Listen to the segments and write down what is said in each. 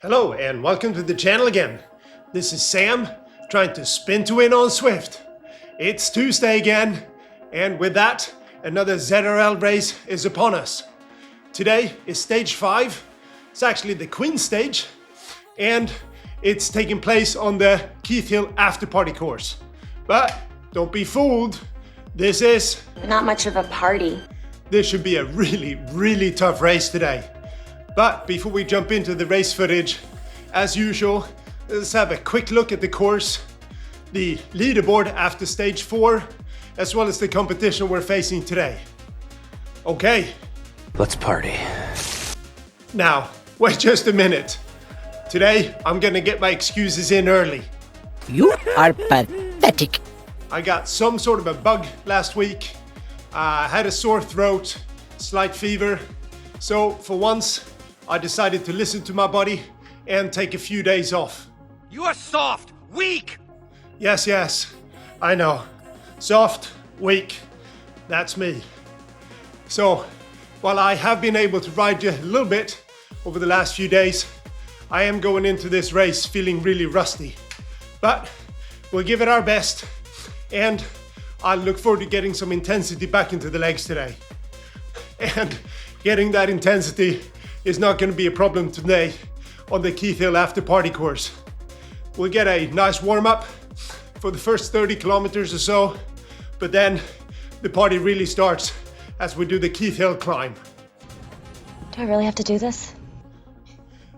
Hello and welcome to the channel again. This is Sam trying to spin to win on Swift. It's Tuesday again, and with that, another ZRL race is upon us. Today is stage 5. It's actually the Queen stage, and it's taking place on the Keith Hill after party course. But don't be fooled. This is not much of a party. This should be a really tough race today. But before we jump into the race footage, as usual, let's have a quick look at the course, the leaderboard after stage 4, as well as the competition we're facing today. Okay. Let's party. Now, wait just a minute. Today, I'm gonna get my excuses in early. You are pathetic. I got some sort of a bug last week. I had a sore throat, slight fever. So for once, I decided to listen to my body and take a few days off. You are soft, weak. Yes, I know. Soft, weak, that's me. So, while I have been able to ride you a little bit over the last few days, I am going into this race feeling really rusty. But we'll give it our best, and I look forward to getting some intensity back into the legs today. And getting that intensity is not going to be a problem today on the Keith Hill after party course. We'll get a nice warm up for the first 30 kilometers or so, but then the party really starts as we do the Keith Hill climb. Do I really have to do this?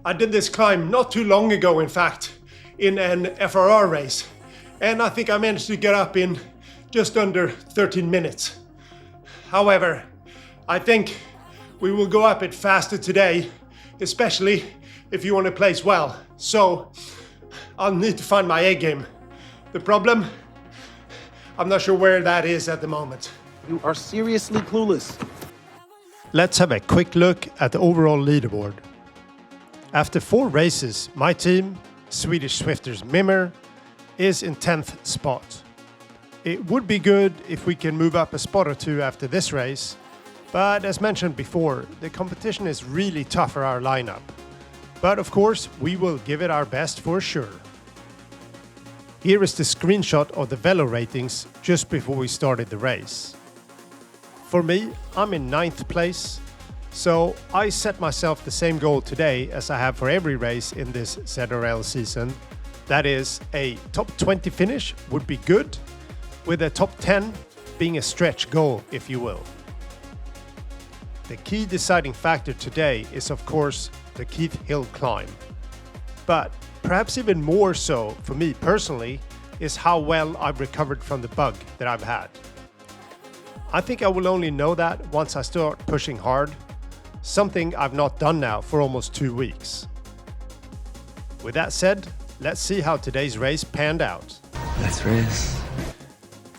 I did this climb not too long ago, in fact, in an FRR race, and I think I managed to get up in just under 13 minutes. However, I think we will go up it faster today, especially if you want to place well. So I'll need to find my A game. The problem, I'm not sure where that is at the moment. You are seriously clueless. Let's have a quick look at the overall leaderboard. After 4 races, my team, Swedish Swifters Mimmer, is in 10th spot. It would be good if we can move up a spot or 2 after this race, but as mentioned before, the competition is really tough for our lineup. But of course, we will give it our best for sure. Here is the screenshot of the Velo ratings just before we started the race. For me, I'm in 9th place, so I set myself the same goal today as I have for every race in this ZRL season. That is, a top 20 finish would be good, with a top 10 being a stretch goal, if you will. The key deciding factor today is, of course, the Keith Hill climb. But perhaps even more so for me personally is how well I've recovered from the bug that I've had. I think I will only know that once I start pushing hard, something I've not done now for almost 2 weeks. With that said, let's see how today's race panned out. Let's race.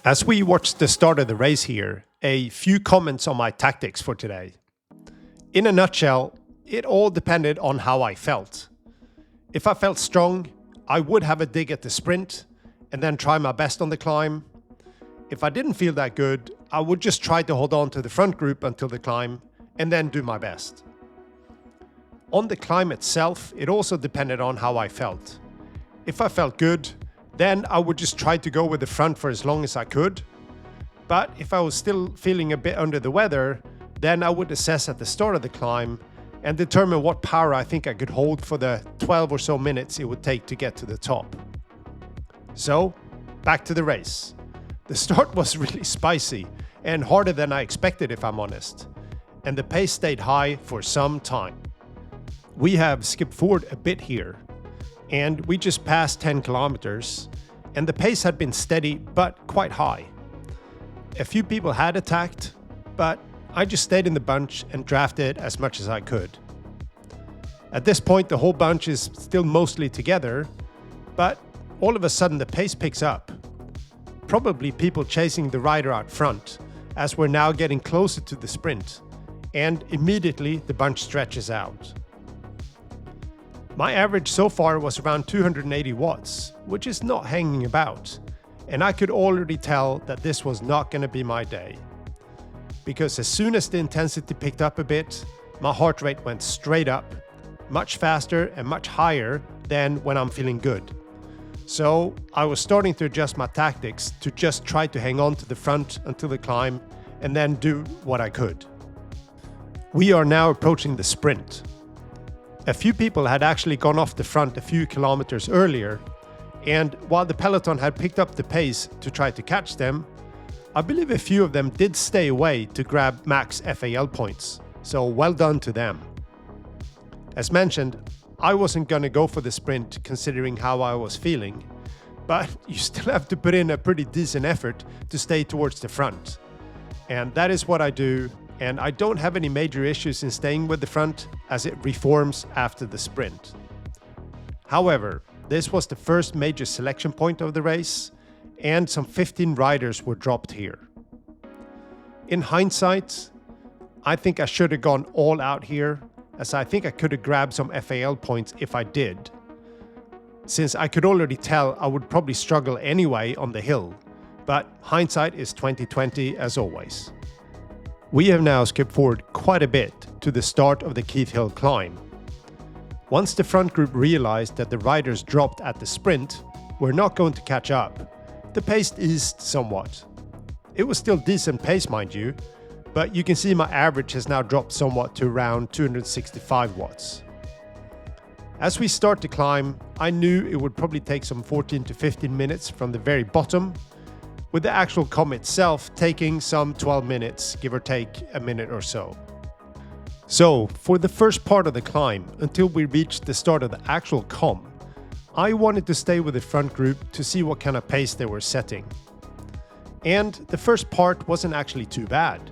As we watch the start of the race here, a few comments on my tactics for today. In a nutshell, it all depended on how I felt. If I felt strong, I would have a dig at the sprint and then try my best on the climb. If I didn't feel that good, I would just try to hold on to the front group until the climb and then do my best. On the climb itself, it also depended on how I felt. If I felt good, then I would just try to go with the front for as long as I could. But if I was still feeling a bit under the weather, then I would assess at the start of the climb and determine what power I think I could hold for the 12 or so minutes it would take to get to the top. So, back to the race. The start was really spicy and harder than I expected, if I'm honest. And the pace stayed high for some time. We have skipped forward a bit here, and we just passed 10 kilometers, and the pace had been steady but quite high. A few people had attacked, but I just stayed in the bunch and drafted as much as I could. At this point, the whole bunch is still mostly together, but all of a sudden the pace picks up. Probably people chasing the rider out front, as we're now getting closer to the sprint, and immediately the bunch stretches out. My average so far was around 280 watts, which is not hanging about, and I could already tell that this was not going to be my day. Because as soon as the intensity picked up a bit, my heart rate went straight up, much faster and much higher than when I'm feeling good. So I was starting to adjust my tactics to just try to hang on to the front until the climb and then do what I could. We are now approaching the sprint. A few people had actually gone off the front a few kilometers earlier, and while the peloton had picked up the pace to try to catch them, I believe a few of them did stay away to grab max FAL points, so well done to them. As mentioned, I wasn't gonna go for the sprint considering how I was feeling, but you still have to put in a pretty decent effort to stay towards the front. And that is what I do, and I don't have any major issues in staying with the front as it reforms after the sprint. However, this was the first major selection point of the race, and some 15 riders were dropped here. In hindsight, I think I should have gone all out here, as I think I could have grabbed some FAL points if I did, since I could already tell I would probably struggle anyway on the hill, but hindsight is 2020 as always. We have now skipped forward quite a bit to the start of the Keith Hill climb. Once the front group realized that the riders dropped at the sprint were not going to catch up, the pace eased somewhat. It was still decent pace, mind you, but you can see my average has now dropped somewhat to around 265 watts. As we start to climb, I knew it would probably take some 14 to 15 minutes from the very bottom, with the actual comm itself taking some 12 minutes, give or take a minute or so. So, for the first part of the climb, until we reached the start of the actual comm, I wanted to stay with the front group to see what kind of pace they were setting. And the first part wasn't actually too bad.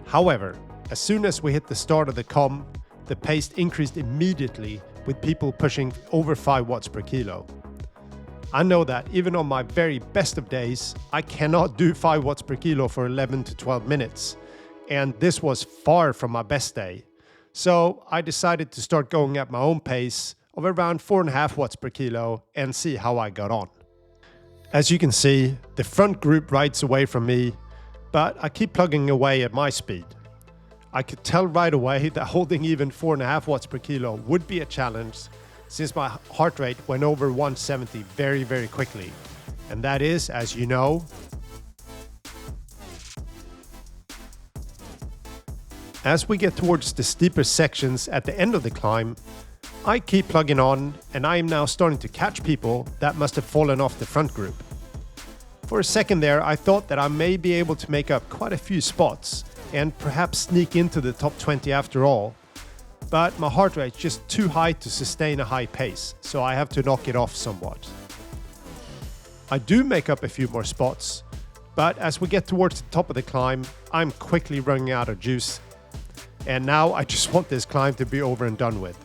However, as soon as we hit the start of the comm, the pace increased immediately with people pushing over 5 watts per kilo. I know that even on my very best of days, I cannot do 5 watts per kilo for 11 to 12 minutes, and this was far from my best day. So I decided to start going at my own pace of around 4.5 watts per kilo and see how I got on. As you can see, the front group rides away from me, but I keep plugging away at my speed. I could tell right away that holding even 4.5 watts per kilo would be a challenge, since my heart rate went over 170 very, very quickly. And that is, as you know, as we get towards the steeper sections at the end of the climb, I keep plugging on, and I am now starting to catch people that must have fallen off the front group. For a second there, I thought that I may be able to make up quite a few spots and perhaps sneak into the top 20 after all, but my heart rate is just too high to sustain a high pace, so I have to knock it off somewhat. I do make up a few more spots, but as we get towards the top of the climb, I'm quickly running out of juice, and now I just want this climb to be over and done with.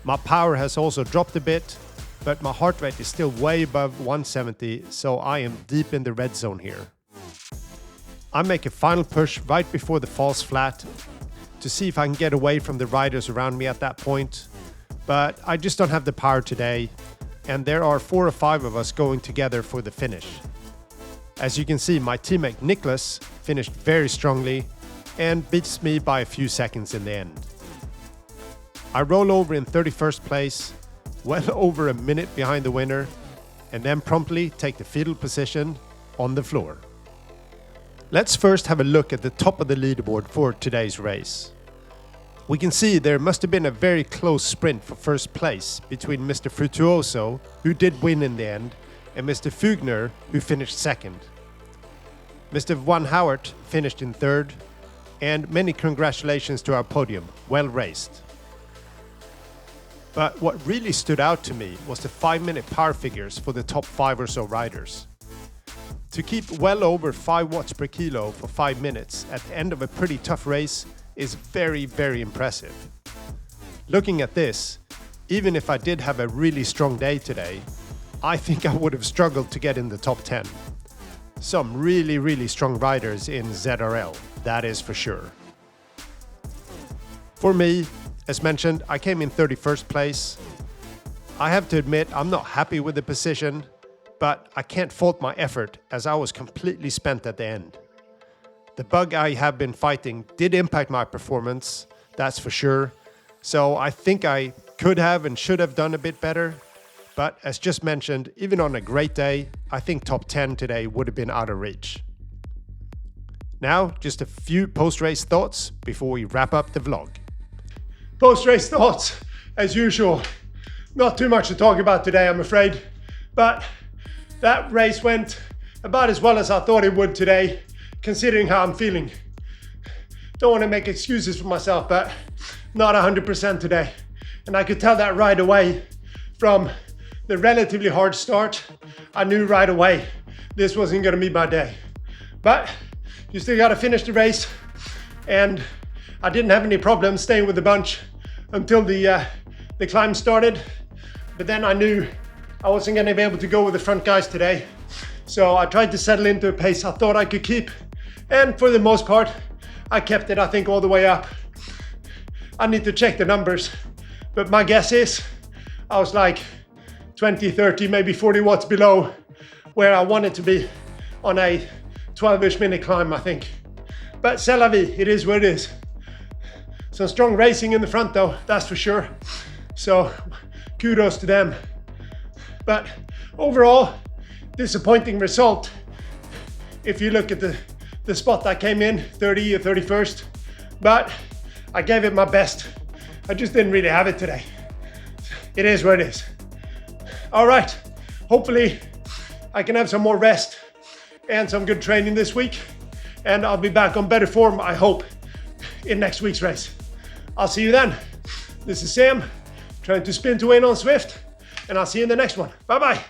My power has also dropped a bit, but my heart rate is still way above 170, so I am deep in the red zone here. I make a final push right before the falls flat to see if I can get away from the riders around me at that point, but I just don't have the power today, and there are 4 or 5 of us going together for the finish. As you can see, my teammate Niklas finished very strongly and beats me by a few seconds in the end. I roll over in 31st place, well over a minute behind the winner, and then promptly take the fetal position on the floor. Let's first have a look at the top of the leaderboard for today's race. We can see there must have been a very close sprint for first place between Mr. Frutuoso, who did win in the end, and Mr. Fugner, who finished second. Mr. Van Howard finished in third, and many congratulations to our podium, well raced. But what really stood out to me was the 5-minute power figures for the top 5 or so riders. To keep well over 5 watts per kilo for 5 minutes at the end of a pretty tough race is very, very impressive. Looking at this, even if I did have a really strong day today, I think I would have struggled to get in the top 10. Some really, really strong riders in ZRL, that is for sure. For me, as mentioned, I came in 31st place. I have to admit I'm not happy with the position, but I can't fault my effort as I was completely spent at the end. The bug I have been fighting did impact my performance, that's for sure, So I think I could have and should have done a bit better. But as just mentioned, even on a great day, I think top 10 today would have been out of reach. Now, just a few post-race thoughts before we wrap up the vlog. Post-race thoughts, as usual. Not too much to talk about today, I'm afraid. But that race went about as well as I thought it would today, considering how I'm feeling. Don't want to make excuses for myself, but not 100% today. And I could tell that right away from the relatively hard start. I knew right away this wasn't going to be my day. But you still got to finish the race. And I didn't have any problems staying with the bunch until the climb started. But then I knew I wasn't going to be able to go with the front guys today. So I tried to settle into a pace I thought I could keep. And for the most part, I kept it, I think, all the way up. I need to check the numbers. But my guess is I was like 20, 30, maybe 40 watts below where I wanted to be on a 12-ish minute climb, I think. But c'est la vie, it is what it is. Some strong racing in the front though, that's for sure. So kudos to them. But overall, disappointing result. If you look at the spot I came in, 30 or 31st, but I gave it my best. I just didn't really have it today. It is what it is. All right, hopefully I can have some more rest and some good training this week, and I'll be back on better form, I hope, in next week's race. I'll see you then. This is Sam, trying to spin to win on Swift, and I'll see you in the next one. Bye-bye.